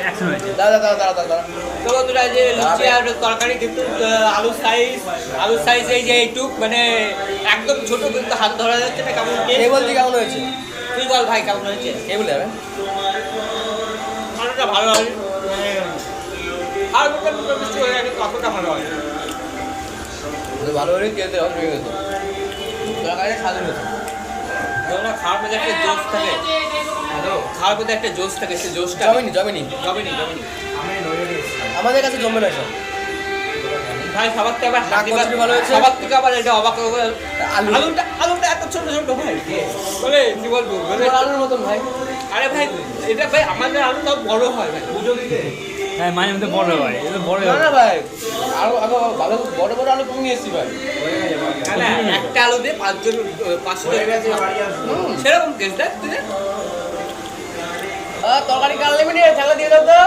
Action হয়েছে। দাদা তো বন্ধুরা এই যে লুচি আর তরকারি কিন্তু আলুর সাইজ এই যে এইটুক মানে একদম ছোট কিন্তু হাত ধরা যাচ্ছে না কেমন কে বলছি কেমন হয়েছে? তুই বল ভাই কেমন হয়েছে? কে বলে যাবে? খানাটা ভালো হয় আর মোটা মোটা মিষ্টি হয়ে গেছে কতটা ভালো হয় ভালো হলে খেতে হবে গেছে তরকারি স্বাদ হয়েছে তোমরা খাওয়ার মধ্যে একটা জোশ থাকে খাওয়ার মধ্যে একটা জোশ থাকে সেই জোশটা জমেনি আমাদের কাছে জমবে না সব ভাই সবার থেকে আবার না, কচুরি ভালো হয়েছে। সবার থেকে আবার এটা অবাক হবে আলু। আলুটা এত ছোট ছোট ভাই বলে কি বলবো মানে আলুর মতন ভাই আরে ভাই এটা ভাই আমাদের আলু তাও বড় হয় ভাই বুঝো দিতে হ্যাঁ মাঝে মধ্যে বড় হয়, এটা বড় না না ভাই আলু ভালো বড় বড় আলু কিনে এসেছি ভাই না একটা আলু দিয়ে 500 সেরকম কেস দেখ তুই তরকারি কাটলে মিনিট ঠেলা দিয়ে দাও তো